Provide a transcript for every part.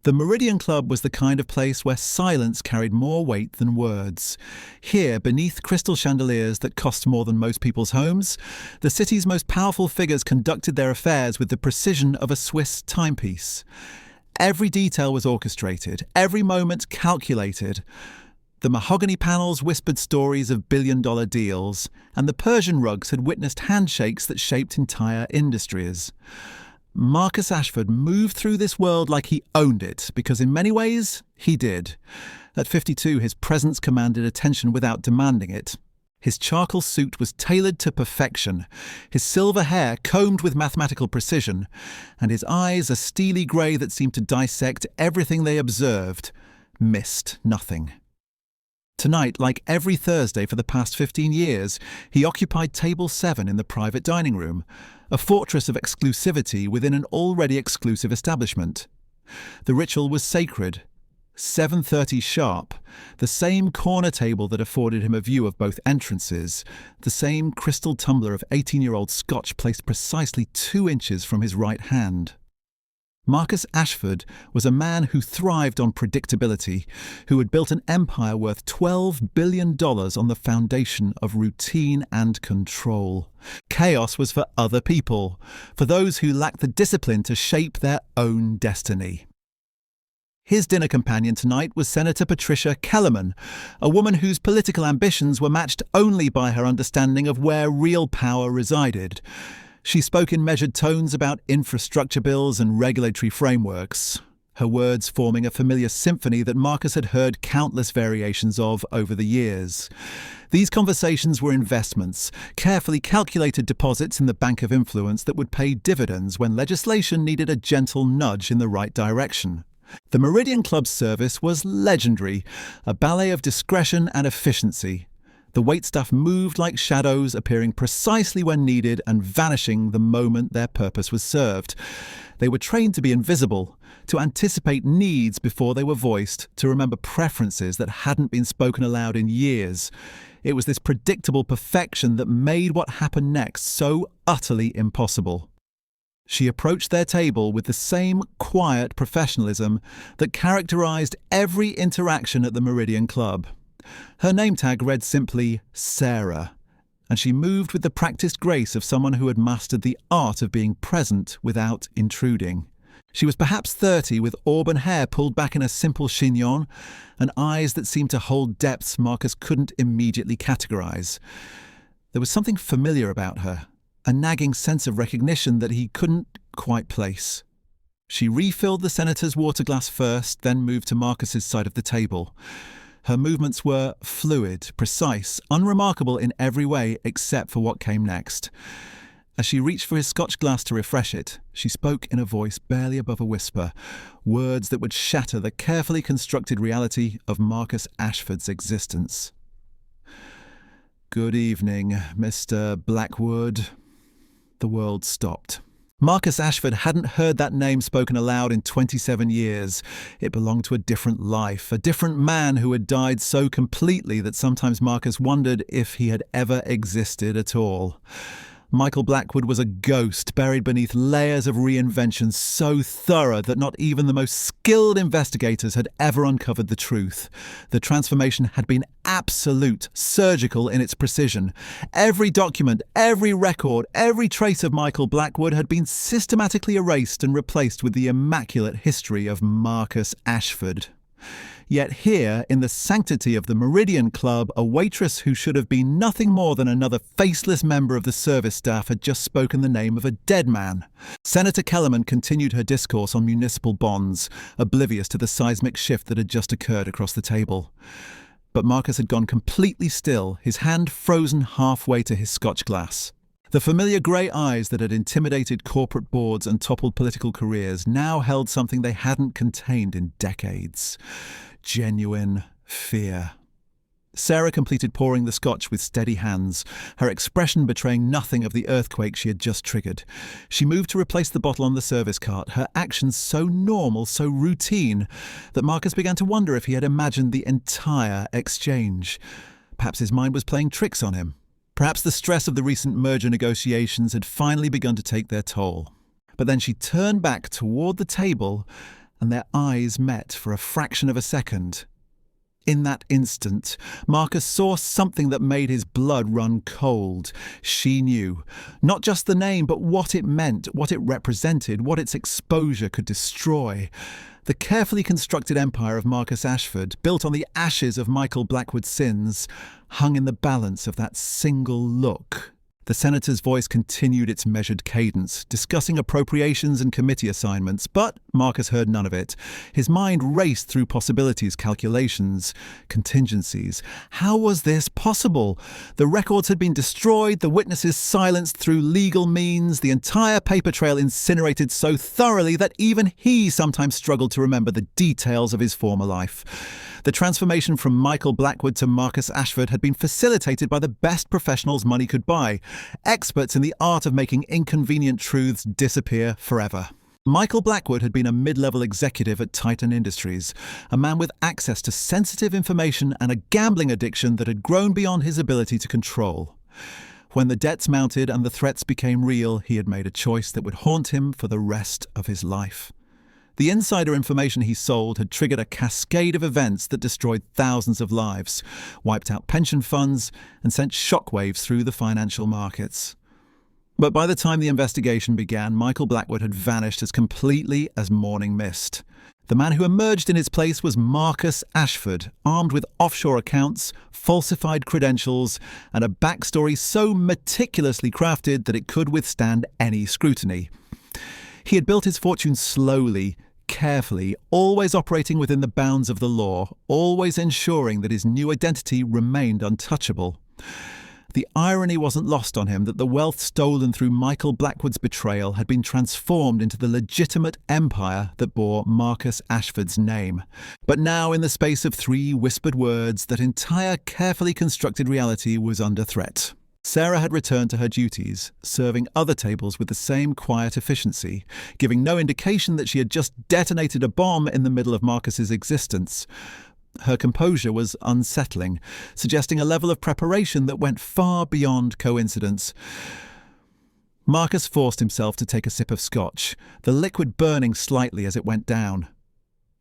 The Meridian Club was the kind of place where silence carried more weight than words. Here, beneath crystal chandeliers that cost more than most people's homes, the city's most powerful figures conducted their affairs with the precision of a Swiss timepiece. Every detail was orchestrated, every moment calculated. The mahogany panels whispered stories of billion-dollar deals, and the Persian rugs had witnessed handshakes that shaped entire industries. Marcus Ashford moved through this world like he owned it, because in many ways, he did. At 52, his presence commanded attention without demanding it. His charcoal suit was tailored to perfection, his silver hair combed with mathematical precision, and his eyes a steely grey that seemed to dissect everything they observed, missed nothing. Tonight, like every Thursday for the past 15 years, he occupied table 7 in the private dining room, a fortress of exclusivity within an already exclusive establishment. The ritual was sacred. 7:30 sharp, the same corner table that afforded him a view of both entrances, the same crystal tumbler of 18-year-old Scotch placed precisely 2 inches from his right hand. Marcus Ashford was a man who thrived on predictability, who had built an empire worth $12 billion on the foundation of routine and control. Chaos was for other people, for those who lacked the discipline to shape their own destiny. His dinner companion tonight was Senator Patricia Kellerman, a woman whose political ambitions were matched only by her understanding of where real power resided. She spoke in measured tones about infrastructure bills and regulatory frameworks, her words forming a familiar symphony that Marcus had heard countless variations of over the years. These conversations were investments, carefully calculated deposits in the bank of influence that would pay dividends when legislation needed a gentle nudge in the right direction. The Meridian Club's service was legendary, a ballet of discretion and efficiency. The waitstaff moved like shadows, appearing precisely when needed and vanishing the moment their purpose was served. They were trained to be invisible, to anticipate needs before they were voiced, to remember preferences that hadn't been spoken aloud in years. It was this predictable perfection that made what happened next so utterly impossible. She approached their table with the same quiet professionalism that characterized every interaction at the Meridian Club. Her name tag read simply Sarah, and she moved with the practiced grace of someone who had mastered the art of being present without intruding. She was perhaps 30, with auburn hair pulled back in a simple chignon, and eyes that seemed to hold depths Marcus couldn't immediately categorize. There was something familiar about her, a nagging sense of recognition that he couldn't quite place. She refilled the senator's water glass first, then moved to Marcus's side of the table. Her movements were fluid, precise, unremarkable in every way except for what came next. As she reached for his scotch glass to refresh it, she spoke in a voice barely above a whisper, words that would shatter the carefully constructed reality of Marcus Ashford's existence. "Good evening, Mr. Blackwood." The world stopped. Marcus Ashford hadn't heard that name spoken aloud in 27 years. It belonged to a different life, a different man who had died so completely that sometimes Marcus wondered if he had ever existed at all. Michael Blackwood was a ghost buried beneath layers of reinvention so thorough that not even the most skilled investigators had ever uncovered the truth. The transformation had been absolute, surgical in its precision. Every document, every record, every trace of Michael Blackwood had been systematically erased and replaced with the immaculate history of Marcus Ashford. Yet here, in the sanctity of the Meridian Club, a waitress who should have been nothing more than another faceless member of the service staff had just spoken the name of a dead man. Senator Kellerman continued her discourse on municipal bonds, oblivious to the seismic shift that had just occurred across the table. But Marcus had gone completely still, his hand frozen halfway to his scotch glass. The familiar grey eyes that had intimidated corporate boards and toppled political careers now held something they hadn't contained in decades. Genuine fear. Sarah completed pouring the scotch with steady hands, her expression betraying nothing of the earthquake she had just triggered. She moved to replace the bottle on the service cart, her actions so normal, so routine, that Marcus began to wonder if he had imagined the entire exchange. Perhaps his mind was playing tricks on him. Perhaps the stress of the recent merger negotiations had finally begun to take their toll. But then she turned back toward the table, and their eyes met for a fraction of a second. In that instant, Marcus saw something that made his blood run cold. She knew. Not just the name, but what it meant, what it represented, what its exposure could destroy. The carefully constructed empire of Marcus Ashford, built on the ashes of Michael Blackwood's sins, hung in the balance of that single look. The senator's voice continued its measured cadence, discussing appropriations and committee assignments, but Marcus heard none of it. His mind raced through possibilities, calculations, contingencies. How was this possible? The records had been destroyed, the witnesses silenced through legal means, the entire paper trail incinerated so thoroughly that even he sometimes struggled to remember the details of his former life. The transformation from Michael Blackwood to Marcus Ashford had been facilitated by the best professionals money could buy, experts in the art of making inconvenient truths disappear forever. Michael Blackwood had been a mid-level executive at Titan Industries, a man with access to sensitive information and a gambling addiction that had grown beyond his ability to control. When the debts mounted and the threats became real, he had made a choice that would haunt him for the rest of his life. The insider information he sold had triggered a cascade of events that destroyed thousands of lives, wiped out pension funds, and sent shockwaves through the financial markets. But by the time the investigation began, Michael Blackwood had vanished as completely as morning mist. The man who emerged in his place was Marcus Ashford, armed with offshore accounts, falsified credentials, and a backstory so meticulously crafted that it could withstand any scrutiny. He had built his fortune slowly, carefully, always operating within the bounds of the law, always ensuring that his new identity remained untouchable. The irony wasn't lost on him that the wealth stolen through Michael Blackwood's betrayal had been transformed into the legitimate empire that bore Marcus Ashford's name. But now, in the space of 3 whispered words, that entire carefully constructed reality was under threat. Sarah had returned to her duties, serving other tables with the same quiet efficiency, giving no indication that she had just detonated a bomb in the middle of Marcus's existence. Her composure was unsettling, suggesting a level of preparation that went far beyond coincidence. Marcus forced himself to take a sip of scotch, the liquid burning slightly as it went down.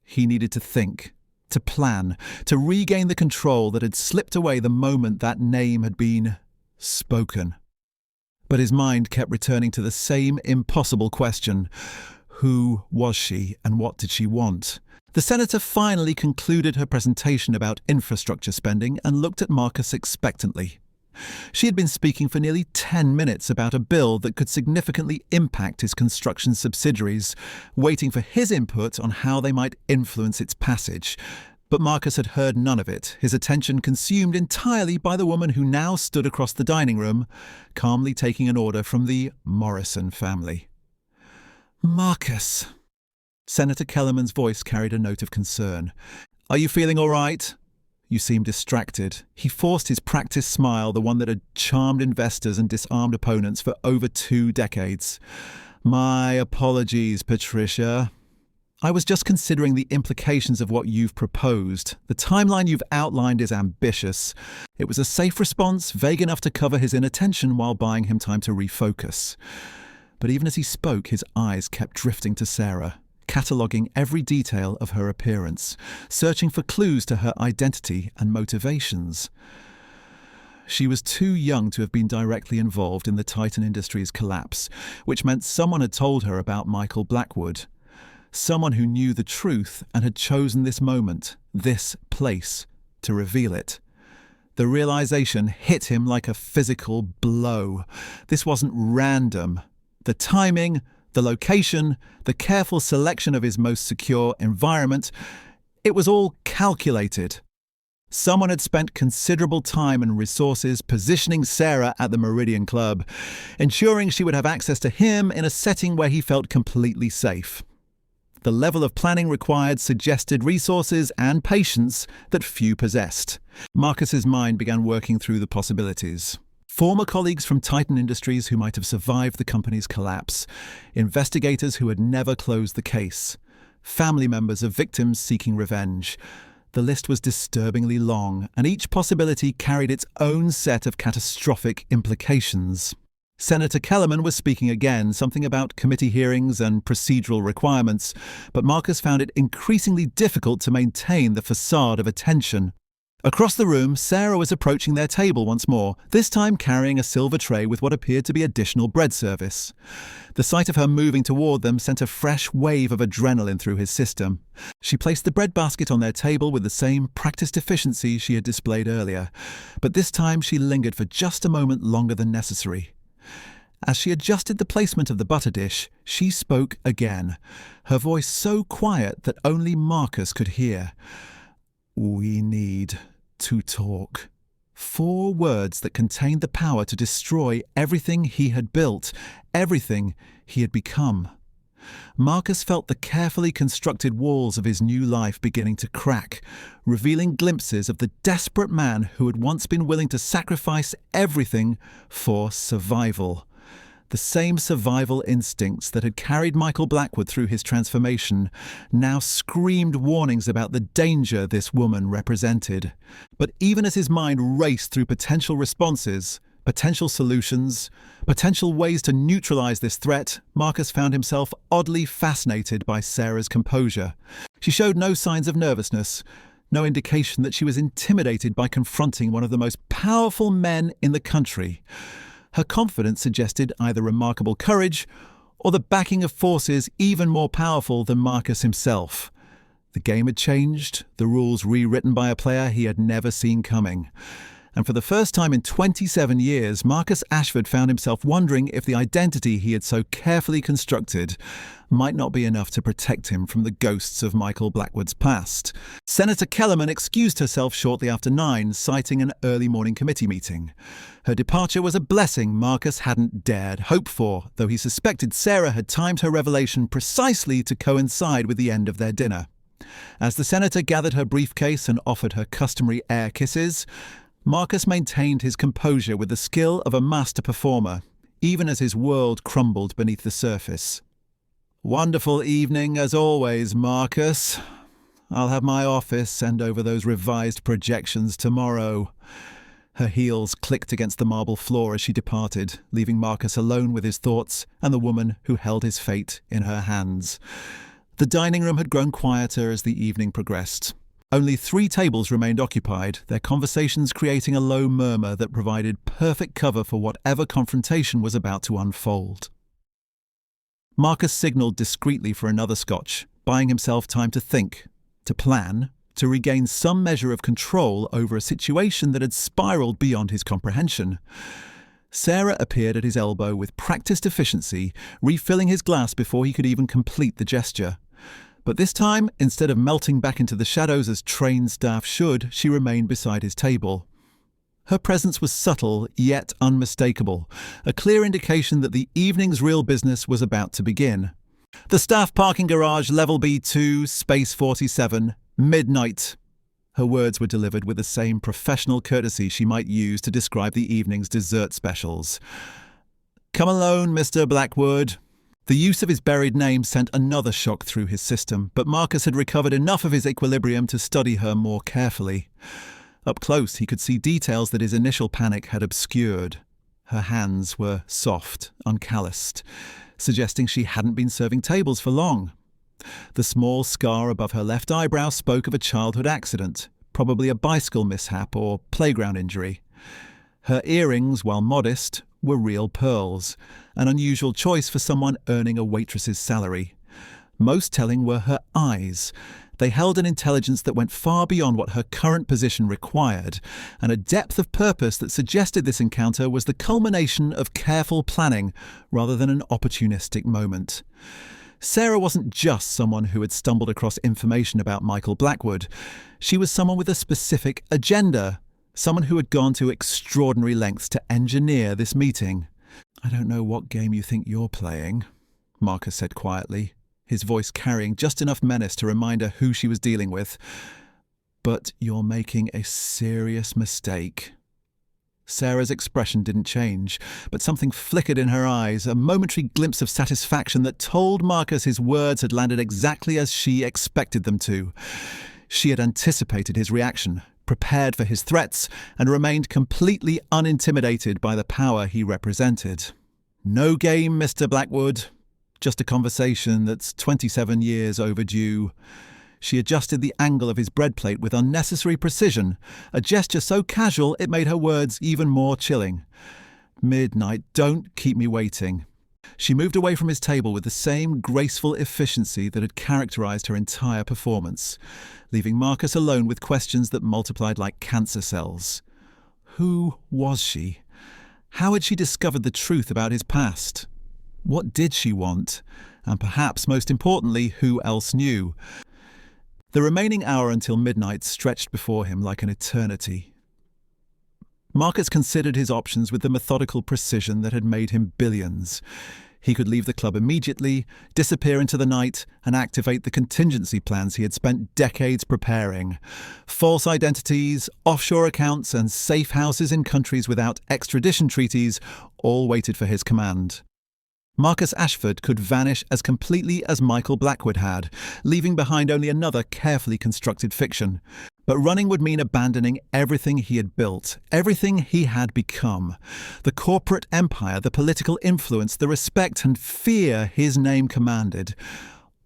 He needed to think, to plan, to regain the control that had slipped away the moment that name had been spoken. But his mind kept returning to the same impossible question. Who was she, and what did she want? The senator finally concluded her presentation about infrastructure spending and looked at Marcus expectantly. She had been speaking for nearly 10 minutes about a bill that could significantly impact his construction subsidiaries, waiting for his input on how they might influence its passage. But Marcus had heard none of it, his attention consumed entirely by the woman who now stood across the dining room, calmly taking an order from the Morrison family. Marcus. Senator Kellerman's voice carried a note of concern. Are you feeling all right? You seem distracted. He forced his practiced smile, the one that had charmed investors and disarmed opponents for over 2 decades. My apologies, Patricia. I was just considering the implications of what you've proposed. The timeline you've outlined is ambitious. It was a safe response, vague enough to cover his inattention while buying him time to refocus. But even as he spoke, his eyes kept drifting to Sarah, cataloguing every detail of her appearance, searching for clues to her identity and motivations. She was too young to have been directly involved in the Titan Industries collapse, which meant someone had told her about Michael Blackwood. Someone who knew the truth and had chosen this moment, this place, to reveal it. The realization hit him like a physical blow. This wasn't random. The timing, the location, the careful selection of his most secure environment, it was all calculated. Someone had spent considerable time and resources positioning Sarah at the Meridian Club, ensuring she would have access to him in a setting where he felt completely safe. The level of planning required suggested resources and patience that few possessed. Marcus's mind began working through the possibilities. Former colleagues from Titan Industries who might have survived the company's collapse, investigators who had never closed the case, family members of victims seeking revenge. The list was disturbingly long, and each possibility carried its own set of catastrophic implications. Senator Kellerman was speaking again, something about committee hearings and procedural requirements, but Marcus found it increasingly difficult to maintain the facade of attention. Across the room, Sarah was approaching their table once more, this time carrying a silver tray with what appeared to be additional bread service. The sight of her moving toward them sent a fresh wave of adrenaline through his system. She placed the bread basket on their table with the same practiced efficiency she had displayed earlier, but this time she lingered for just a moment longer than necessary. As she adjusted the placement of the butter dish, she spoke again, her voice so quiet that only Marcus could hear. "We need to talk." 4 words that contained the power to destroy everything he had built, everything he had become. Marcus felt the carefully constructed walls of his new life beginning to crack, revealing glimpses of the desperate man who had once been willing to sacrifice everything for survival. The same survival instincts that had carried Michael Blackwood through his transformation now screamed warnings about the danger this woman represented. But even as his mind raced through potential responses, potential solutions, potential ways to neutralize this threat, Marcus found himself oddly fascinated by Sarah's composure. She showed no signs of nervousness, no indication that she was intimidated by confronting one of the most powerful men in the country. Her confidence suggested either remarkable courage or the backing of forces even more powerful than Marcus himself. The game had changed, the rules rewritten by a player he had never seen coming. And for the first time in 27 years, Marcus Ashford found himself wondering if the identity he had so carefully constructed might not be enough to protect him from the ghosts of Michael Blackwood's past. Senator Kellerman excused herself shortly after 9, citing an early morning committee meeting. Her departure was a blessing Marcus hadn't dared hope for, though he suspected Sarah had timed her revelation precisely to coincide with the end of their dinner. As the senator gathered her briefcase and offered her customary air kisses, Marcus maintained his composure with the skill of a master performer, even as his world crumbled beneath the surface. "Wonderful evening as always, Marcus. I'll have my office send over those revised projections tomorrow." Her heels clicked against the marble floor as she departed, leaving Marcus alone with his thoughts and the woman who held his fate in her hands. The dining room had grown quieter as the evening progressed. Only 3 tables remained occupied, their conversations creating a low murmur that provided perfect cover for whatever confrontation was about to unfold. Marcus signalled discreetly for another scotch, buying himself time to think, to plan, to regain some measure of control over a situation that had spiralled beyond his comprehension. Sarah appeared at his elbow with practiced efficiency, refilling his glass before he could even complete the gesture. But this time, instead of melting back into the shadows as trained staff should, she remained beside his table. Her presence was subtle, yet unmistakable, a clear indication that the evening's real business was about to begin. "The staff parking garage, level B2, space 47, midnight." Her words were delivered with the same professional courtesy she might use to describe the evening's dessert specials. "Come alone, Mr. Blackwood." The use of his buried name sent another shock through his system, but Marcus had recovered enough of his equilibrium to study her more carefully. Up close, he could see details that his initial panic had obscured. Her hands were soft, uncalloused, suggesting she hadn't been serving tables for long. The small scar above her left eyebrow spoke of a childhood accident, probably a bicycle mishap or playground injury. Her earrings, while modest, were real pearls, an unusual choice for someone earning a waitress's salary. Most telling were her eyes. They held an intelligence that went far beyond what her current position required, and a depth of purpose that suggested this encounter was the culmination of careful planning rather than an opportunistic moment. Sarah wasn't just someone who had stumbled across information about Michael Blackwood. She was someone with a specific agenda, someone who had gone to extraordinary lengths to engineer this meeting. "I don't know what game you think you're playing," Marcus said quietly, his voice carrying just enough menace to remind her who she was dealing with. "But you're making a serious mistake." Sarah's expression didn't change, but something flickered in her eyes, a momentary glimpse of satisfaction that told Marcus his words had landed exactly as she expected them to. She had anticipated his reaction, prepared for his threats, and remained completely unintimidated by the power he represented. No game, Mr. Blackwood. Just a conversation that's 27 years overdue. She adjusted the angle of his bread plate with unnecessary precision, a gesture so casual it made her words even more chilling. Midnight, don't keep me waiting. She moved away from his table with the same graceful efficiency that had characterized her entire performance, leaving Marcus alone with questions that multiplied like cancer cells. Who was she? How had she discovered the truth about his past? What did she want? And perhaps most importantly, who else knew? The remaining hour until midnight stretched before him like an eternity. Marcus considered his options with the methodical precision that had made him billions. He could leave the club immediately, disappear into the night, and activate the contingency plans he had spent decades preparing. False identities, offshore accounts, and safe houses in countries without extradition treaties all waited for his command. Marcus Ashford could vanish as completely as Michael Blackwood had, leaving behind only another carefully constructed fiction. But running would mean abandoning everything he had built, everything he had become. The corporate empire, the political influence, the respect and fear his name commanded.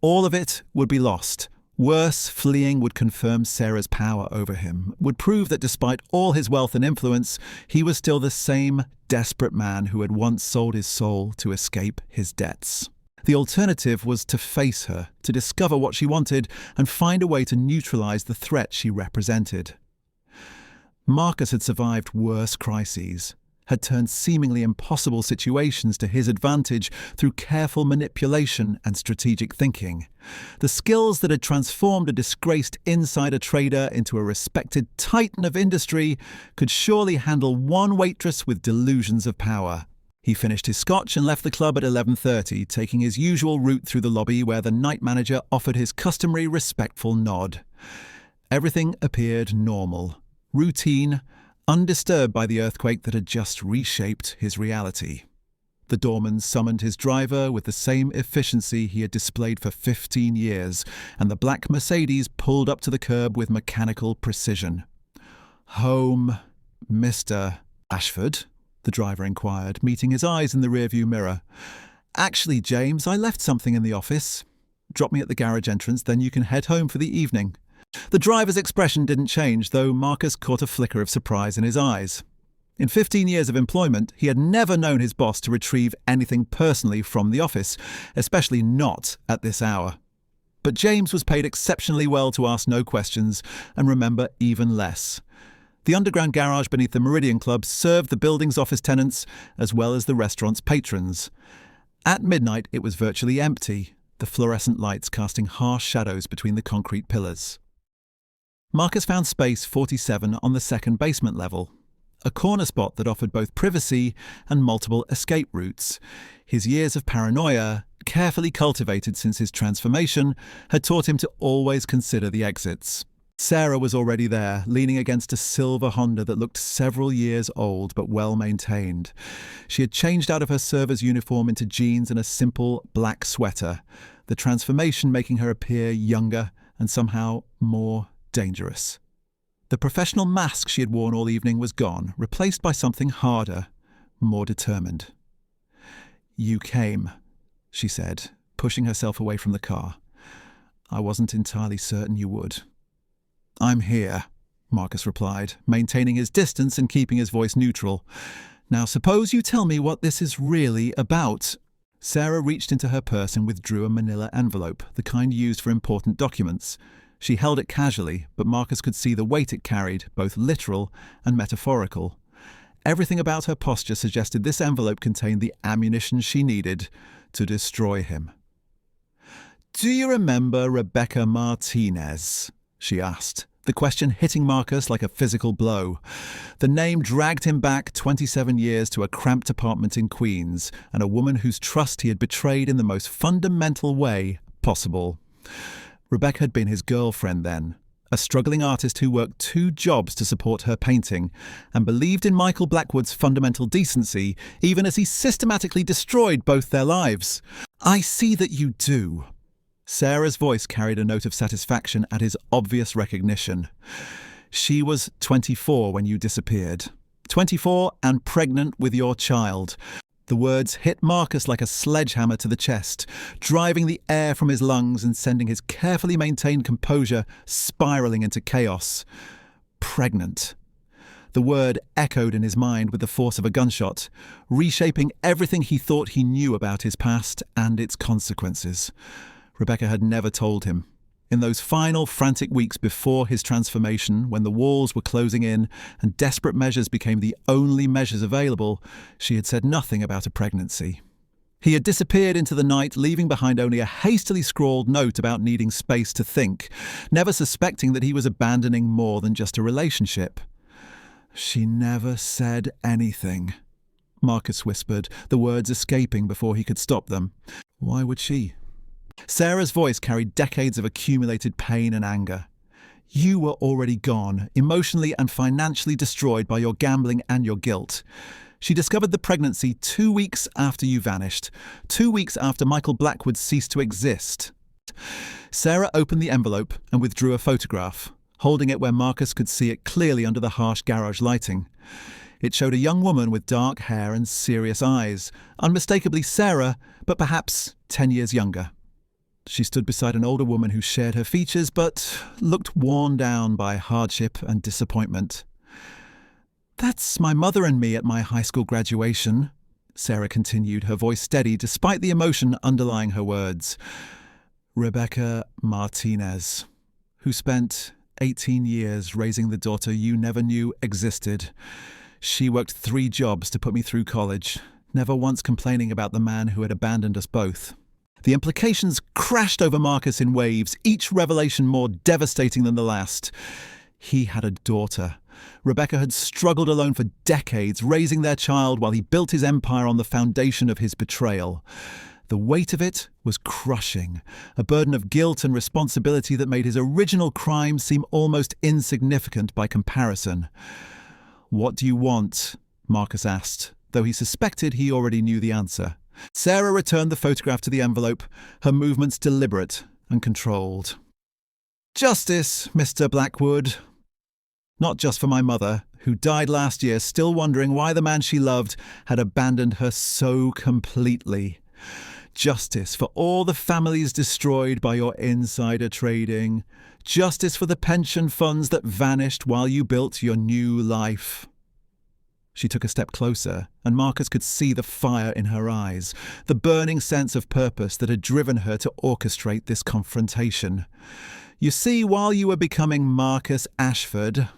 All of it would be lost. Worse, fleeing would confirm Sarah's power over him, would prove that despite all his wealth and influence, he was still the same desperate man who had once sold his soul to escape his debts. The alternative was to face her, to discover what she wanted, and find a way to neutralize the threat she represented. Marcus had survived worse crises, had turned seemingly impossible situations to his advantage through careful manipulation and strategic thinking. The skills that had transformed a disgraced insider trader into a respected titan of industry could surely handle one waitress with delusions of power. He finished his scotch and left the club at 11:30, taking his usual route through the lobby where the night manager offered his customary respectful nod. Everything appeared normal, routine, undisturbed by the earthquake that had just reshaped his reality. The doorman summoned his driver with the same efficiency he had displayed for 15 years, and the black Mercedes pulled up to the curb with mechanical precision. "Home, Mr. Ashford?" the driver inquired, meeting his eyes in the rearview mirror. "Actually, James, I left something in the office. Drop me at the garage entrance, then you can head home for the evening." The driver's expression didn't change, though Marcus caught a flicker of surprise in his eyes. In 15 years of employment, he had never known his boss to retrieve anything personally from the office, especially not at this hour. But James was paid exceptionally well to ask no questions and remember even less. The underground garage beneath the Meridian Club served the building's office tenants as well as the restaurant's patrons. At midnight, it was virtually empty, the fluorescent lights casting harsh shadows between the concrete pillars. Marcus found space 47 on the second basement level, a corner spot that offered both privacy and multiple escape routes. His years of paranoia, carefully cultivated since his transformation, had taught him to always consider the exits. Sarah was already there, leaning against a silver Honda that looked several years old but well maintained. She had changed out of her server's uniform into jeans and a simple black sweater, the transformation making her appear younger and somehow more dangerous. The professional mask she had worn all evening was gone, replaced by something harder, more determined. "You came," she said, pushing herself away from the car. "I wasn't entirely certain you would." "I'm here," Marcus replied, maintaining his distance and keeping his voice neutral. "Now suppose you tell me what this is really about." Sarah reached into her purse and withdrew a manila envelope, the kind used for important documents. She held it casually, but Marcus could see the weight it carried, both literal and metaphorical. Everything about her posture suggested this envelope contained the ammunition she needed to destroy him. "Do you remember Rebecca Martinez?" she asked, the question hitting Marcus like a physical blow. The name dragged him back 27 years to a cramped apartment in Queens, and a woman whose trust he had betrayed in the most fundamental way possible. Rebecca had been his girlfriend then, a struggling artist who worked 2 jobs to support her painting, and believed in Michael Blackwood's fundamental decency, even as he systematically destroyed both their lives. "I see that you do." Sarah's voice carried a note of satisfaction at his obvious recognition. "She was 24 when you disappeared. 24 and pregnant with your child. The words hit Marcus like a sledgehammer to the chest, driving the air from his lungs and sending his carefully maintained composure spiraling into chaos. Pregnant. The word echoed in his mind with the force of a gunshot, reshaping everything he thought he knew about his past and its consequences. Rebecca had never told him. In those final frantic weeks before his transformation, when the walls were closing in and desperate measures became the only measures available, she had said nothing about a pregnancy. He had disappeared into the night, leaving behind only a hastily scrawled note about needing space to think, never suspecting that he was abandoning more than just a relationship. She never said anything, Marcus whispered, the words escaping before he could stop them. Why would she? Sarah's voice carried decades of accumulated pain and anger. You were already gone, emotionally and financially destroyed by your gambling and your guilt. She discovered the pregnancy 2 weeks after you vanished, 2 weeks after Michael Blackwood ceased to exist. Sarah opened the envelope and withdrew a photograph, holding it where Marcus could see it clearly under the harsh garage lighting. It showed a young woman with dark hair and serious eyes, unmistakably Sarah, but perhaps 10 years younger. She stood beside an older woman who shared her features but looked worn down by hardship and disappointment. That's my mother and me at my high school graduation, Sarah continued, her voice steady despite the emotion underlying her words. Rebecca Martinez, who spent 18 years raising the daughter you never knew existed. She worked 3 jobs to put me through college, never once complaining about the man who had abandoned us both. The implications crashed over Marcus in waves, each revelation more devastating than the last. He had a daughter. Rebecca had struggled alone for decades, raising their child while he built his empire on the foundation of his betrayal. The weight of it was crushing, a burden of guilt and responsibility that made his original crime seem almost insignificant by comparison. What do you want? Marcus asked, though he suspected he already knew the answer. Sarah returned the photograph to the envelope, her movements deliberate and controlled. Justice, Mr. Blackwood. Not just for my mother, who died last year, still wondering why the man she loved had abandoned her so completely. Justice for all the families destroyed by your insider trading. Justice for the pension funds that vanished while you built your new life. She took a step closer, and Marcus could see the fire in her eyes, the burning sense of purpose that had driven her to orchestrate this confrontation. You see, while you were becoming Marcus Ashford,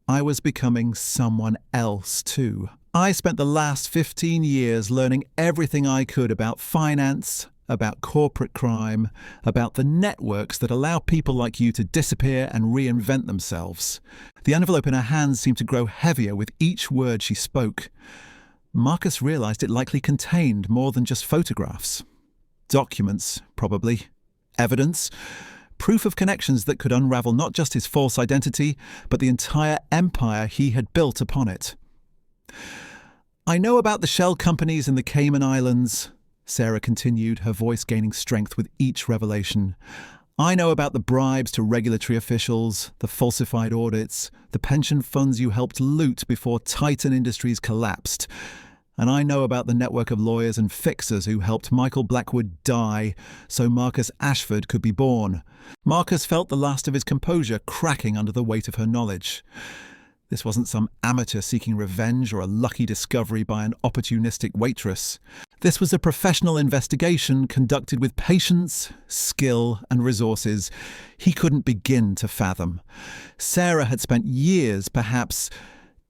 I was becoming someone else too. I spent the last 15 years learning everything I could about finance, about corporate crime, about the networks that allow people like you to disappear and reinvent themselves. The envelope in her hands seemed to grow heavier with each word she spoke. Marcus realized it likely contained more than just photographs. Documents, probably. Evidence. Proof of connections that could unravel not just his false identity, but the entire empire he had built upon it. I know about the shell companies in the Cayman Islands, Sarah continued, her voice gaining strength with each revelation. I know about the bribes to regulatory officials, the falsified audits, the pension funds you helped loot before Titan Industries collapsed. And I know about the network of lawyers and fixers who helped Michael Blackwood die so Marcus Ashford could be born. Marcus felt the last of his composure cracking under the weight of her knowledge. This wasn't some amateur seeking revenge or a lucky discovery by an opportunistic waitress. This was a professional investigation conducted with patience, skill, and resources he couldn't begin to fathom. Sarah had spent years, perhaps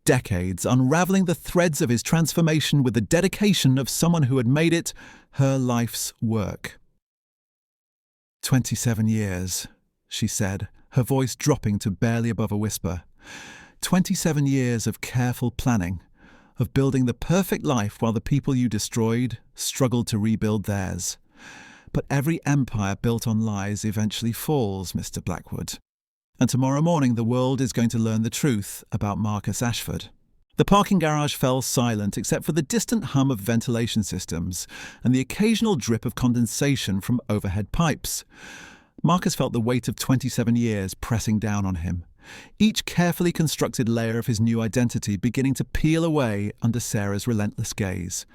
decades, unraveling the threads of his transformation with the dedication of someone who had made it her life's work. 27 years, she said, her voice dropping to barely above a whisper. 27 years of careful planning, of building the perfect life while the people you destroyed struggled to rebuild theirs. But every empire built on lies eventually falls, Mr. Blackwood. And tomorrow morning the world is going to learn the truth about Marcus Ashford. The parking garage fell silent except for the distant hum of ventilation systems and the occasional drip of condensation from overhead pipes. Marcus felt the weight of 27 years pressing down on him. each carefully constructed layer of his new identity beginning to peel away under Sarah's relentless gaze.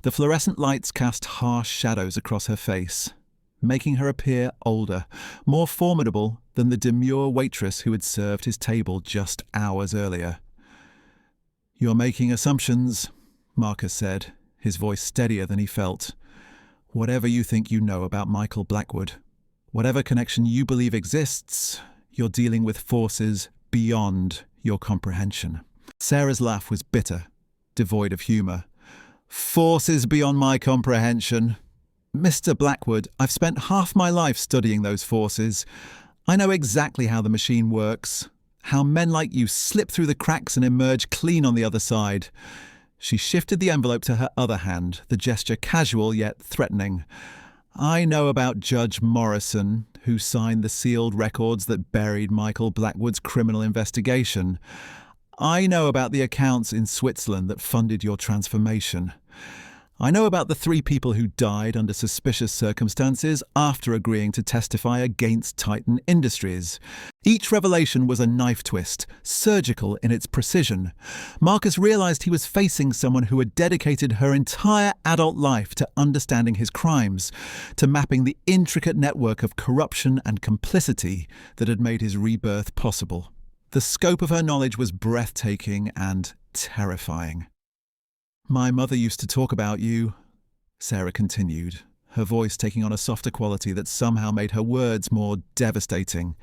The fluorescent lights cast harsh shadows across her face, making her appear older, more formidable than the demure waitress who had served his table just hours earlier. "You're making assumptions," Marcus said, his voice steadier than he felt. "Whatever you think you know about Michael Blackwood, whatever connection you believe exists, you're dealing with forces beyond your comprehension." Sarah's laugh was bitter, devoid of humour. "Forces beyond my comprehension? Mr. Blackwood, I've spent half my life studying those forces. I know exactly how the machine works, how men like you slip through the cracks and emerge clean on the other side." She shifted the envelope to her other hand, the gesture casual yet threatening. "I know about Judge Morrison, who signed the sealed records that buried Michael Blackwood's criminal investigation. I know about the accounts in Switzerland that funded your transformation. I know about the 3 people who died under suspicious circumstances after agreeing to testify against Titan Industries. Each revelation was a knife twist, surgical in its precision. Marcus realized he was facing someone who had dedicated her entire adult life to understanding his crimes, to mapping the intricate network of corruption and complicity that had made his rebirth possible. The scope of her knowledge was breathtaking and terrifying. "My mother used to talk about you," Sarah continued, her voice taking on a softer quality that somehow made her words more devastating.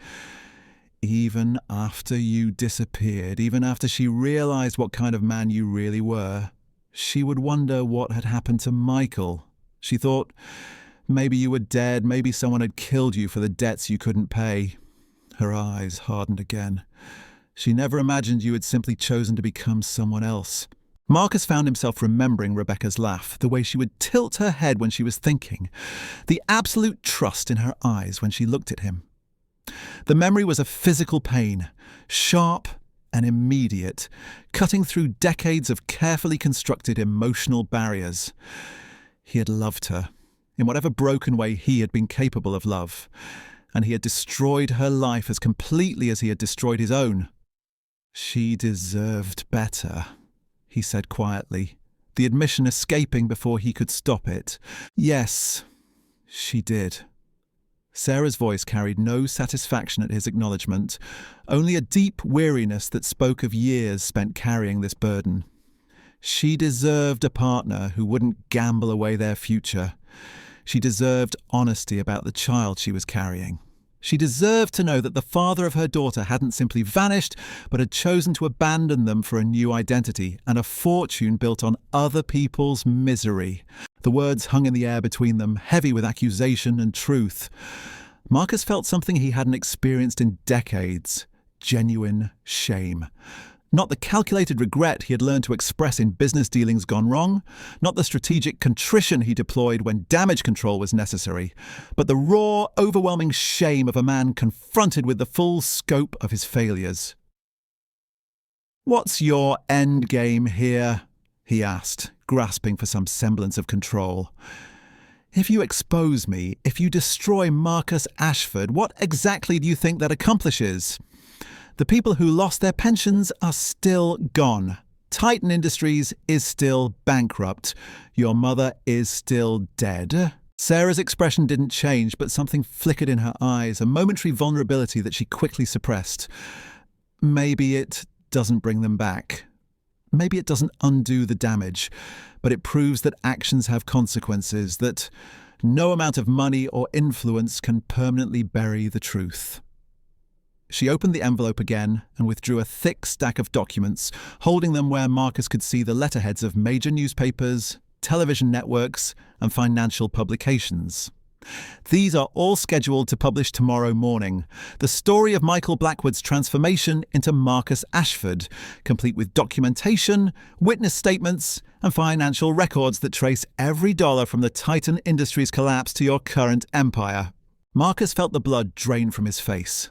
"Even after you disappeared, even after she realized what kind of man you really were, she would wonder what had happened to Michael. She thought maybe you were dead, maybe someone had killed you for the debts you couldn't pay." Her eyes hardened again. "She never imagined you had simply chosen to become someone else." Marcus found himself remembering Rebecca's laugh, the way she would tilt her head when she was thinking, the absolute trust in her eyes when she looked at him. The memory was a physical pain, sharp and immediate, cutting through decades of carefully constructed emotional barriers. He had loved her, in whatever broken way he had been capable of love, and he had destroyed her life as completely as he had destroyed his own. "She deserved better," he said quietly, the admission escaping before he could stop it. "Yes, she did." Sarah's voice carried no satisfaction at his acknowledgement, only a deep weariness that spoke of years spent carrying this burden. She deserved a partner who wouldn't gamble away their future. She deserved honesty about the child she was carrying. She deserved to know that the father of her daughter hadn't simply vanished, but had chosen to abandon them for a new identity and a fortune built on other people's misery. The words hung in the air between them, heavy with accusation and truth. Marcus felt something he hadn't experienced in decades: genuine shame. Not the calculated regret he had learned to express in business dealings gone wrong, not the strategic contrition he deployed when damage control was necessary, but the raw, overwhelming shame of a man confronted with the full scope of his failures. "What's your end game here?" he asked, grasping for some semblance of control. "If you expose me, if you destroy Marcus Ashford, what exactly do you think that accomplishes? The people who lost their pensions are still gone. Titan Industries is still bankrupt. Your mother is still dead." Sarah's expression didn't change, but something flickered in her eyes, a momentary vulnerability that she quickly suppressed. "Maybe it doesn't bring them back. Maybe it doesn't undo the damage, but it proves that actions have consequences, that no amount of money or influence can permanently bury the truth." She opened the envelope again and withdrew a thick stack of documents, holding them where Marcus could see the letterheads of major newspapers, television networks, and financial publications. "These are all scheduled to publish tomorrow morning. The story of Michael Blackwood's transformation into Marcus Ashford, complete with documentation, witness statements, and financial records that trace every dollar from the Titan Industries collapse to your current empire." Marcus felt the blood drain from his face.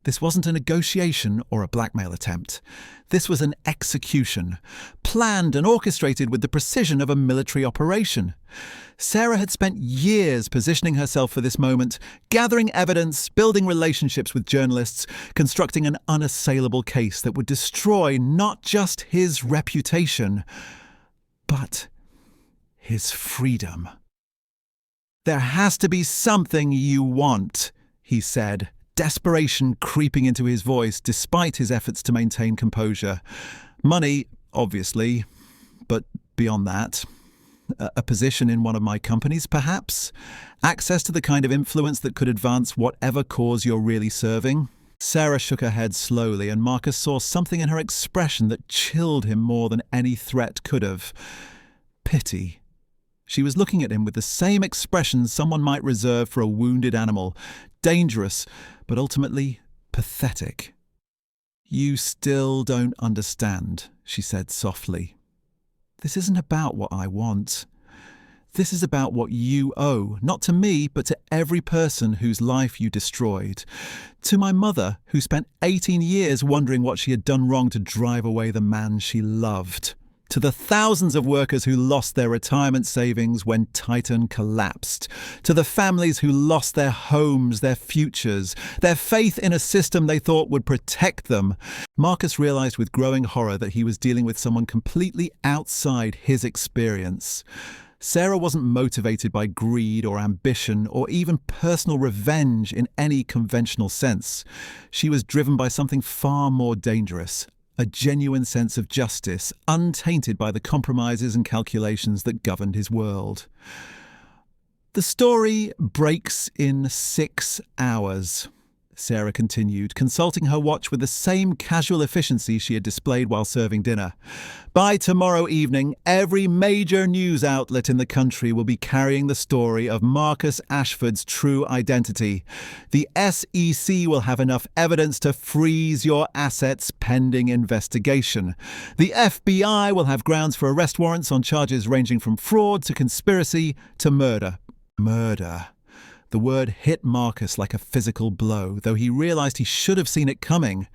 This wasn't a negotiation or a blackmail attempt. This was an execution, planned and orchestrated with the precision of a military operation. Sarah had spent years positioning herself for this moment, gathering evidence, building relationships with journalists, constructing an unassailable case that would destroy not just his reputation, but his freedom. "There has to be something you want," he said, desperation creeping into his voice despite his efforts to maintain composure. "Money, obviously, but beyond that, a position in one of my companies, perhaps? Access to the kind of influence that could advance whatever cause you're really serving?" Sarah shook her head slowly, and Marcus saw something in her expression that chilled him more than any threat could have. Pity. She was looking at him with the same expression someone might reserve for a wounded animal. Dangerous, but ultimately pathetic. "You still don't understand," she said softly. "This isn't about what I want. This is about what you owe, not to me, but to every person whose life you destroyed. To my mother, who spent 18 years wondering what she had done wrong to drive away the man she loved. To the thousands of workers who lost their retirement savings when Titan collapsed. To the families who lost their homes, their futures, their faith in a system they thought would protect them." Marcus realized with growing horror that he was dealing with someone completely outside his experience. Sarah wasn't motivated by greed or ambition or even personal revenge in any conventional sense. She was driven by something far more dangerous. A genuine sense of justice, untainted by the compromises and calculations that governed his world. "The story breaks in 6 hours," Sarah continued, consulting her watch with the same casual efficiency she had displayed while serving dinner. "By tomorrow evening, every major news outlet in the country will be carrying the story of Marcus Ashford's true identity. The SEC will have enough evidence to freeze your assets pending investigation. The FBI will have grounds for arrest warrants on charges ranging from fraud to conspiracy to murder." Murder. The word hit Marcus like a physical blow, though he realized he should have seen it coming.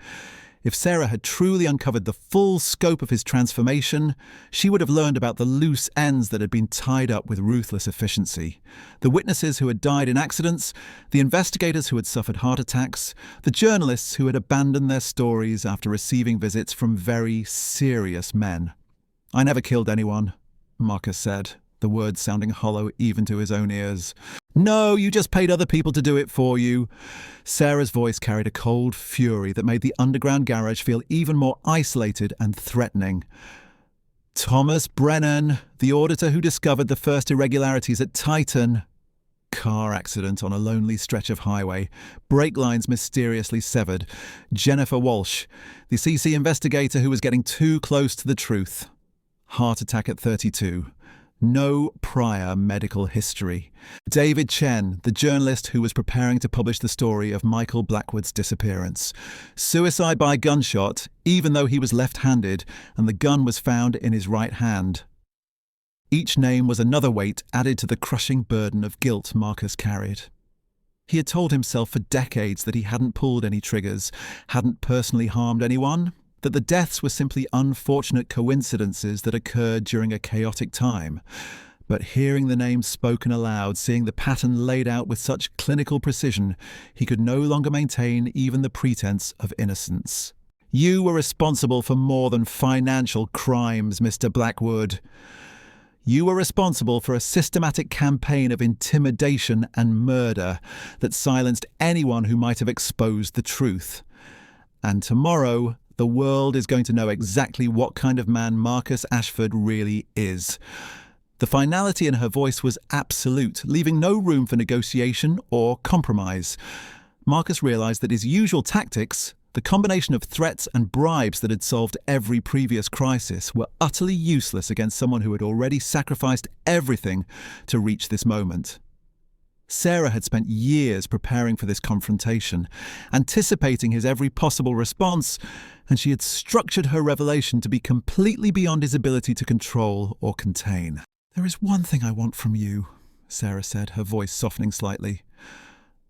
If Sarah had truly uncovered the full scope of his transformation, she would have learned about the loose ends that had been tied up with ruthless efficiency. The witnesses who had died in accidents, the investigators who had suffered heart attacks, the journalists who had abandoned their stories after receiving visits from very serious men. "I never killed anyone," Marcus said, the words sounding hollow even to his own ears. "No, you just paid other people to do it for you." Sarah's voice carried a cold fury that made the underground garage feel even more isolated and threatening. "Thomas Brennan, the auditor who discovered the first irregularities at Titan. Car accident on a lonely stretch of highway. Brake lines mysteriously severed. Jennifer Walsh, the CC investigator who was getting too close to the truth. Heart attack at 32. No prior medical history. David Chen, the journalist who was preparing to publish the story of Michael Blackwood's disappearance. Suicide by gunshot, even though he was left-handed, and the gun was found in his right hand. Each name was another weight added to the crushing burden of guilt Marcus carried. He had told himself for decades that he hadn't pulled any triggers, hadn't personally harmed anyone, that the deaths were simply unfortunate coincidences that occurred during a chaotic time. But hearing the names spoken aloud, seeing the pattern laid out with such clinical precision, he could no longer maintain even the pretense of innocence. "You were responsible for more than financial crimes, Mr. Blackwood. You were responsible for a systematic campaign of intimidation and murder that silenced anyone who might have exposed the truth. And tomorrow, the world is going to know exactly what kind of man Marcus Ashford really is." The finality in her voice was absolute, leaving no room for negotiation or compromise. Marcus realized that his usual tactics, the combination of threats and bribes that had solved every previous crisis, were utterly useless against someone who had already sacrificed everything to reach this moment. Sarah had spent years preparing for this confrontation, anticipating his every possible response, and she had structured her revelation to be completely beyond his ability to control or contain. "There is one thing I want from you," Sarah said, her voice softening slightly.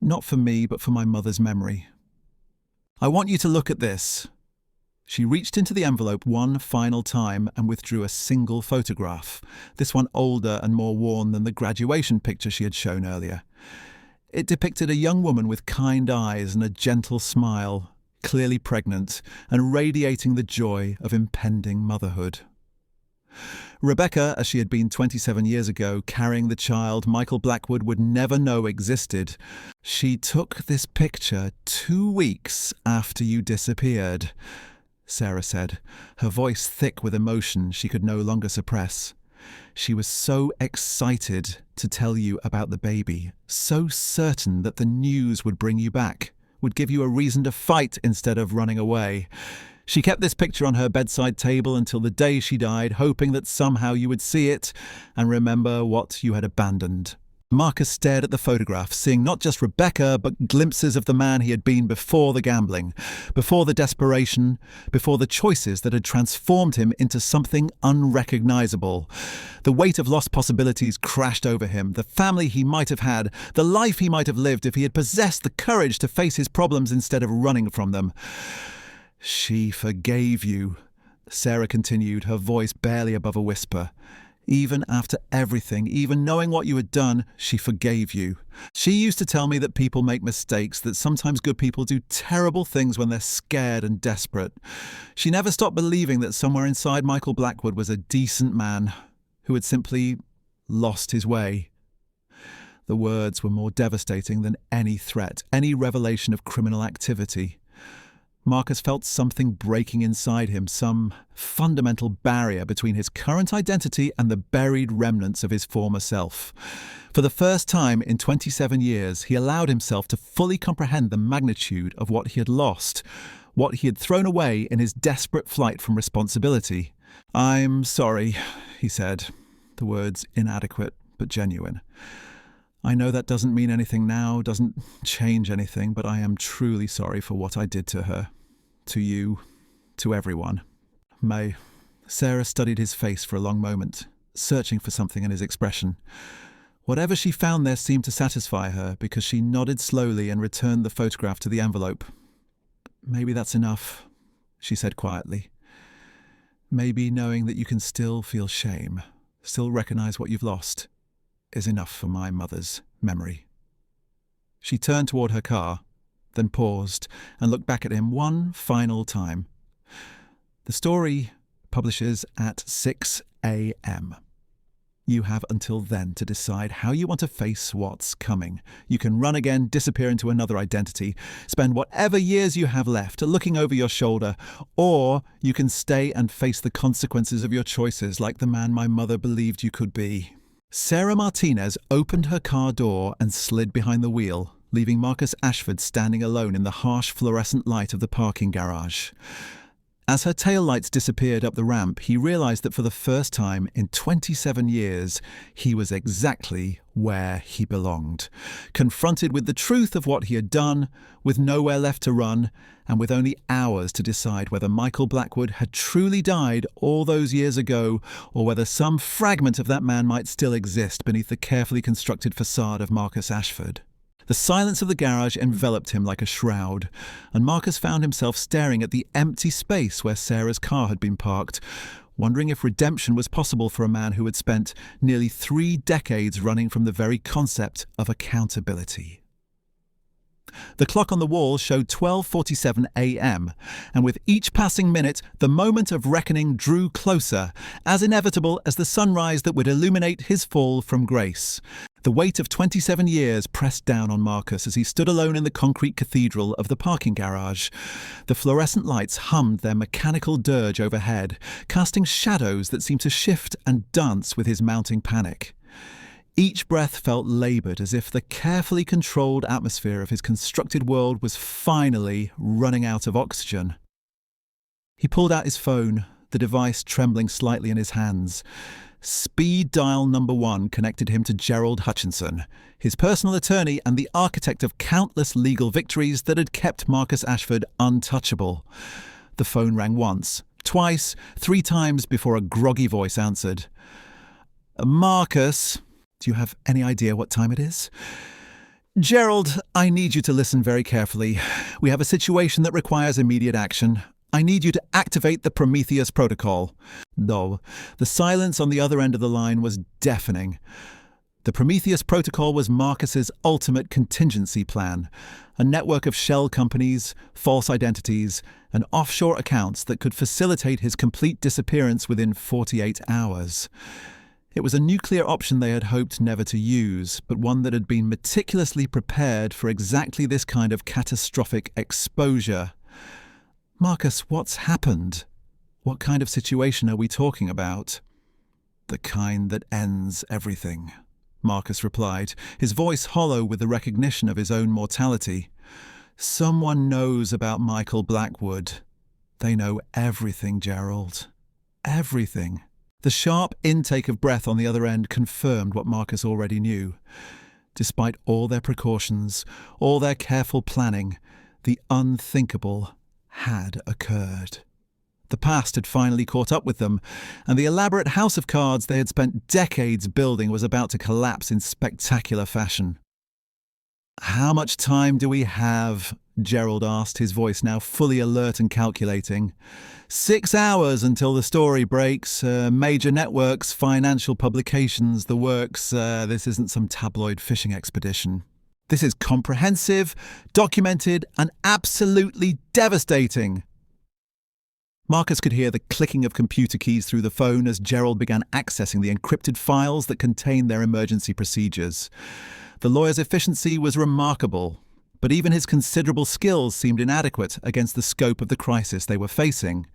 "Not for me, but for my mother's memory. I want you to look at this." She reached into the envelope one final time and withdrew a single photograph, this one older and more worn than the graduation picture she had shown earlier. It depicted a young woman with kind eyes and a gentle smile, clearly pregnant and radiating the joy of impending motherhood. Rebecca, as she had been 27 years ago, carrying the child Michael Blackwood would never know existed. "She took this picture 2 weeks after you disappeared," Sarah said, her voice thick with emotion she could no longer suppress. "She was so excited to tell you about the baby, so certain that the news would bring you back, would give you a reason to fight instead of running away. She kept this picture on her bedside table until the day she died, hoping that somehow you would see it and remember what you had abandoned." Marcus stared at the photograph, seeing not just Rebecca, but glimpses of the man he had been before the gambling, before the desperation, before the choices that had transformed him into something unrecognizable. The weight of lost possibilities crashed over him, the family he might have had, the life he might have lived if he had possessed the courage to face his problems instead of running from them. "She forgave you," Sarah continued, her voice barely above a whisper. "Even after everything, even knowing what you had done, she forgave you. She used to tell me that people make mistakes, that sometimes good people do terrible things when they're scared and desperate. She never stopped believing that somewhere inside Michael Blackwood was a decent man who had simply lost his way." The words were more devastating than any threat, any revelation of criminal activity. Marcus felt something breaking inside him, some fundamental barrier between his current identity and the buried remnants of his former self. For the first time in 27 years, he allowed himself to fully comprehend the magnitude of what he had lost, what he had thrown away in his desperate flight from responsibility. "I'm sorry," he said, the words inadequate but genuine. "I know that doesn't mean anything now, doesn't change anything, but I am truly sorry for what I did to her, to you, to everyone." May. Sarah studied his face for a long moment, searching for something in his expression. Whatever she found there seemed to satisfy her, because she nodded slowly and returned the photograph to the envelope. "Maybe that's enough," she said quietly. "Maybe knowing that you can still feel shame, still recognize what you've lost, is enough for my mother's memory." She turned toward her car, then paused and looked back at him one final time. "The story publishes at 6 a.m. You have until then to decide how you want to face what's coming. You can run again, disappear into another identity, spend whatever years you have left looking over your shoulder, or you can stay and face the consequences of your choices like the man my mother believed you could be." Sarah Martinez opened her car door and slid behind the wheel, leaving Marcus Ashford standing alone in the harsh fluorescent light of the parking garage. As her taillights disappeared up the ramp, he realized that for the first time in 27 years, he was exactly where he belonged. Confronted with the truth of what he had done, with nowhere left to run, and with only hours to decide whether Michael Blackwood had truly died all those years ago, or whether some fragment of that man might still exist beneath the carefully constructed facade of Marcus Ashford. The silence of the garage enveloped him like a shroud, and Marcus found himself staring at the empty space where Sarah's car had been parked, wondering if redemption was possible for a man who had spent nearly 3 decades running from the very concept of accountability. The clock on the wall showed 12:47 a.m., and with each passing minute, the moment of reckoning drew closer, as inevitable as the sunrise that would illuminate his fall from grace. The weight of 27 years pressed down on Marcus as he stood alone in the concrete cathedral of the parking garage. The fluorescent lights hummed their mechanical dirge overhead, casting shadows that seemed to shift and dance with his mounting panic. Each breath felt laboured, as if the carefully controlled atmosphere of his constructed world was finally running out of oxygen. He pulled out his phone, the device trembling slightly in his hands. Speed dial number 1 connected him to Gerald Hutchinson, his personal attorney and the architect of countless legal victories that had kept Marcus Ashford untouchable. The phone rang once, twice, 3 times before a groggy voice answered. "Marcus, do you have any idea what time it is?" Gerald, I need you to listen very carefully. We have a situation that requires immediate action. I need you to activate the Prometheus protocol. No, the silence on the other end of the line was deafening. The Prometheus protocol was Marcus's ultimate contingency plan, a network of shell companies, false identities, and offshore accounts that could facilitate his complete disappearance within 48 hours. It was a nuclear option they had hoped never to use, but one that had been meticulously prepared for exactly this kind of catastrophic exposure. Marcus, what's happened? What kind of situation are we talking about? The kind that ends everything, Marcus replied, his voice hollow with the recognition of his own mortality. Someone knows about Michael Blackwood. They know everything, Gerald. Everything. The sharp intake of breath on the other end confirmed what Marcus already knew. Despite all their precautions, all their careful planning, the unthinkable had occurred. The past had finally caught up with them, and the elaborate house of cards they had spent decades building was about to collapse in spectacular fashion. "How much time do we have?" Gerald asked, his voice now fully alert and calculating. 6 hours until the story breaks. Major networks, financial publications, the works. This isn't some tabloid fishing expedition. This is comprehensive, documented, and absolutely devastating. Marcus could hear the clicking of computer keys through the phone as Gerald began accessing the encrypted files that contained their emergency procedures. The lawyer's efficiency was remarkable, but even his considerable skills seemed inadequate against the scope of the crisis they were facing.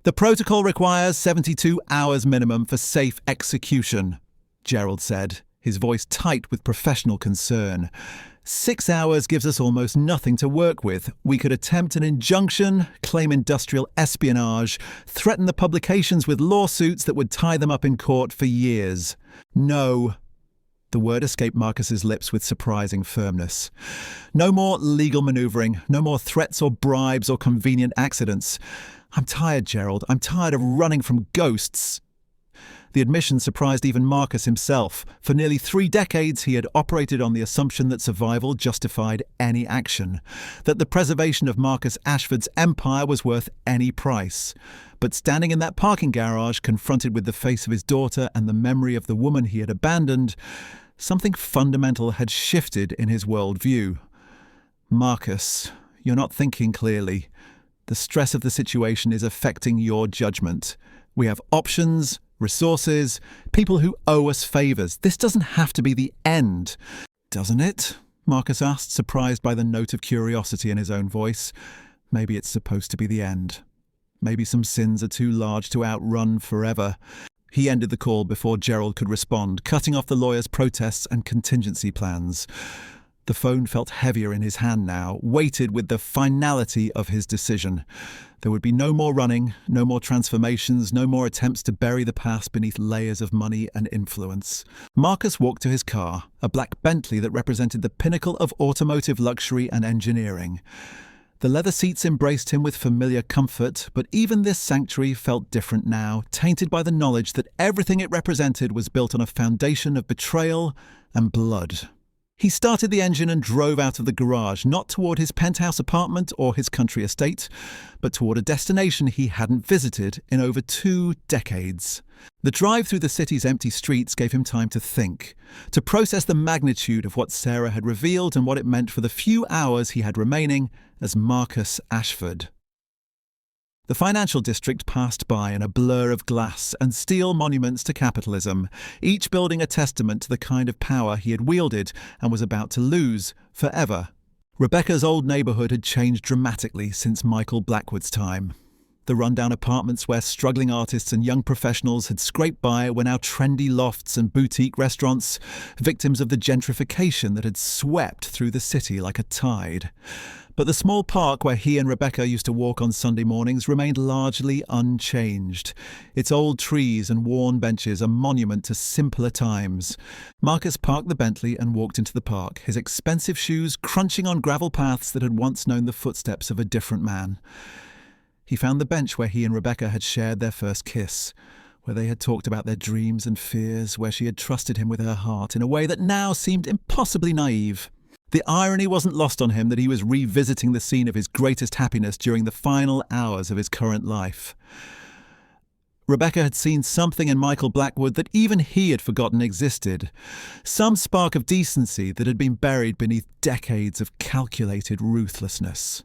"The protocol requires 72 hours minimum for safe execution," Gerald said, his voice tight with professional concern. 6 hours gives us almost nothing to work with. We could attempt an injunction, claim industrial espionage, threaten the publications with lawsuits that would tie them up in court for years. No. The word escaped Marcus's lips with surprising firmness. No more legal maneuvering, no more threats or bribes or convenient accidents. "I'm tired, Gerald. I'm tired of running from ghosts." The admission surprised even Marcus himself. For nearly 3 decades he had operated on the assumption that survival justified any action, that the preservation of Marcus Ashford's empire was worth any price. But standing in that parking garage, confronted with the face of his daughter and the memory of the woman he had abandoned, something fundamental had shifted in his worldview. "Marcus, you're not thinking clearly. The stress of the situation is affecting your judgment. We have options, resources, people who owe us favours. This doesn't have to be the end." "Doesn't it?" Marcus asked, surprised by the note of curiosity in his own voice. "Maybe it's supposed to be the end. Maybe some sins are too large to outrun forever." He ended the call before Gerald could respond, cutting off the lawyer's protests and contingency plans. The phone felt heavier in his hand now, weighted with the finality of his decision. There would be no more running, no more transformations, no more attempts to bury the past beneath layers of money and influence. Marcus walked to his car, a black Bentley that represented the pinnacle of automotive luxury and engineering. The leather seats embraced him with familiar comfort, but even this sanctuary felt different now, tainted by the knowledge that everything it represented was built on a foundation of betrayal and blood. He started the engine and drove out of the garage, not toward his penthouse apartment or his country estate, but toward a destination he hadn't visited in over 2 decades. The drive through the city's empty streets gave him time to think, to process the magnitude of what Sarah had revealed and what it meant for the few hours he had remaining as Marcus Ashford. The financial district passed by in a blur of glass and steel monuments to capitalism, each building a testament to the kind of power he had wielded and was about to lose forever. Rebecca's old neighbourhood had changed dramatically since Michael Blackwood's time. The rundown apartments where struggling artists and young professionals had scraped by were now trendy lofts and boutique restaurants, victims of the gentrification that had swept through the city like a tide. But the small park where he and Rebecca used to walk on Sunday mornings remained largely unchanged, its old trees and worn benches a monument to simpler times. Marcus parked the Bentley and walked into the park, his expensive shoes crunching on gravel paths that had once known the footsteps of a different man. He found the bench where he and Rebecca had shared their first kiss, where they had talked about their dreams and fears, where she had trusted him with her heart in a way that now seemed impossibly naive. The irony wasn't lost on him that he was revisiting the scene of his greatest happiness during the final hours of his current life. Rebecca had seen something in Michael Blackwood that even he had forgotten existed, some spark of decency that had been buried beneath decades of calculated ruthlessness.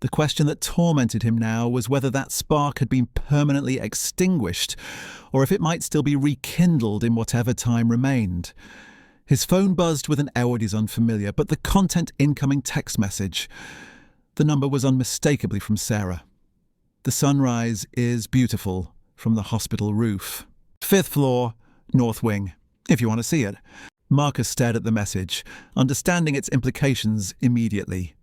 The question that tormented him now was whether that spark had been permanently extinguished, or if it might still be rekindled in whatever time remained. His phone buzzed with an Ewoodies unfamiliar, but the content incoming text message. The number was unmistakably from Sarah. The sunrise is beautiful from the hospital roof. 5th floor, north wing, if you want to see it. Marcus stared at the message, understanding its implications immediately.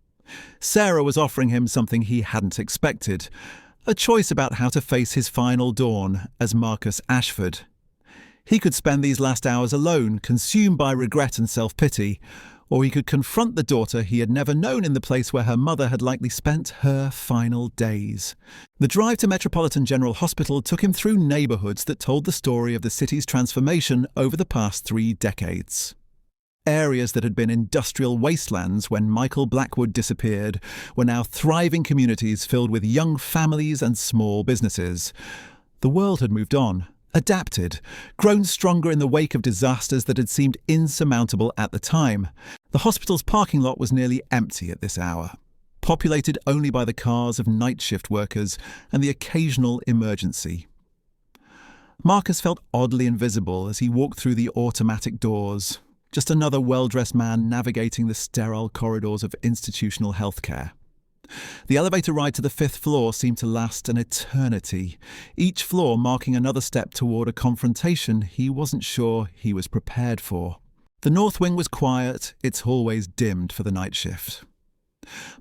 Sarah was offering him something he hadn't expected, a choice about how to face his final dawn as Marcus Ashford. He could spend these last hours alone, consumed by regret and self-pity, or he could confront the daughter he had never known in the place where her mother had likely spent her final days. The drive to Metropolitan General Hospital took him through neighbourhoods that told the story of the city's transformation over the past 3 decades. Areas that had been industrial wastelands when Michael Blackwood disappeared were now thriving communities filled with young families and small businesses. The world had moved on, adapted, grown stronger in the wake of disasters that had seemed insurmountable at the time. The hospital's parking lot was nearly empty at this hour, populated only by the cars of night shift workers and the occasional emergency. Marcus felt oddly invisible as he walked through the automatic doors, just another well-dressed man navigating the sterile corridors of institutional healthcare. The elevator ride to the 5th floor seemed to last an eternity, each floor marking another step toward a confrontation he wasn't sure he was prepared for. The north wing was quiet, its hallways dimmed for the night shift.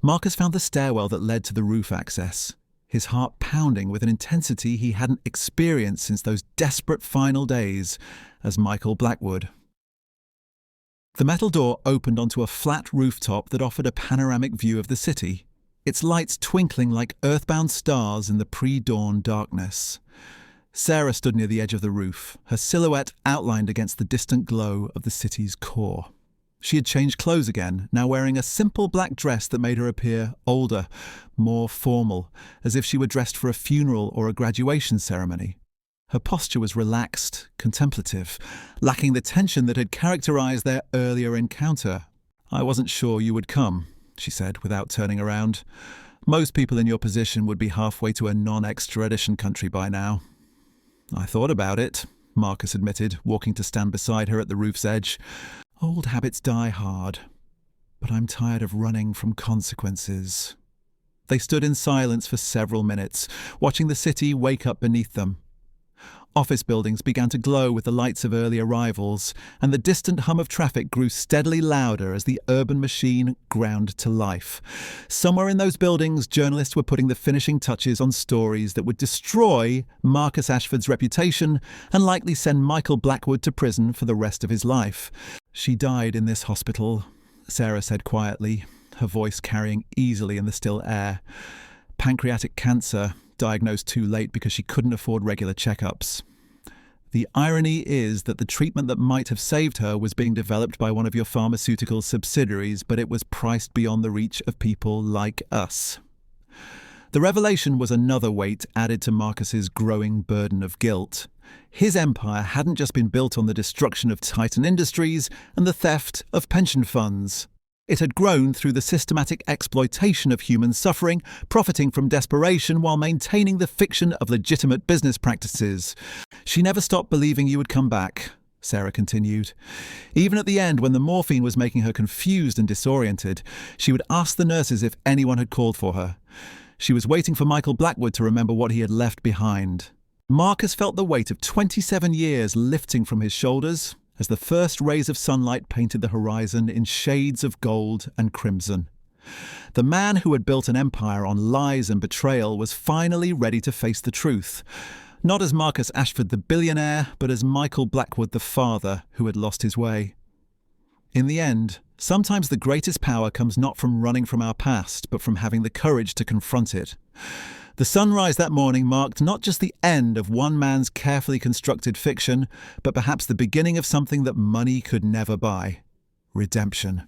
Marcus found the stairwell that led to the roof access, his heart pounding with an intensity he hadn't experienced since those desperate final days as Michael Blackwood. The metal door opened onto a flat rooftop that offered a panoramic view of the city, its lights twinkling like earthbound stars in the pre-dawn darkness. Sarah stood near the edge of the roof, her silhouette outlined against the distant glow of the city's core. She had changed clothes again, now wearing a simple black dress that made her appear older, more formal, as if she were dressed for a funeral or a graduation ceremony. Her posture was relaxed, contemplative, lacking the tension that had characterized their earlier encounter. "I wasn't sure you would come," she said, without turning around. "Most people in your position would be halfway to a non-extradition country by now." "I thought about it," Marcus admitted, walking to stand beside her at the roof's edge. "Old habits die hard, but I'm tired of running from consequences." They stood in silence for several minutes, watching the city wake up beneath them. Office buildings began to glow with the lights of early arrivals, and the distant hum of traffic grew steadily louder as the urban machine ground to life. Somewhere in those buildings, journalists were putting the finishing touches on stories that would destroy Marcus Ashford's reputation and likely send Michael Blackwood to prison for the rest of his life. "She died in this hospital," Sarah said quietly, her voice carrying easily in the still air. "Pancreatic cancer, diagnosed too late because she couldn't afford regular checkups. The irony is that the treatment that might have saved her was being developed by one of your pharmaceutical subsidiaries, but it was priced beyond the reach of people like us." The revelation was another weight added to Marcus's growing burden of guilt. His empire hadn't just been built on the destruction of Titan Industries and the theft of pension funds. It had grown through the systematic exploitation of human suffering, profiting from desperation while maintaining the fiction of legitimate business practices. "She never stopped believing you would come back," Sarah continued. "Even at the end, when the morphine was making her confused and disoriented, she would ask the nurses if anyone had called for her. She was waiting for Michael Blackwood to remember what he had left behind." Marcus felt the weight of 27 years lifting from his shoulders as the first rays of sunlight painted the horizon in shades of gold and crimson. The man who had built an empire on lies and betrayal was finally ready to face the truth, not as Marcus Ashford the billionaire, but as Michael Blackwood the father who had lost his way. In the end, sometimes the greatest power comes not from running from our past, but from having the courage to confront it. The sunrise that morning marked not just the end of one man's carefully constructed fiction, but perhaps the beginning of something that money could never buy: redemption.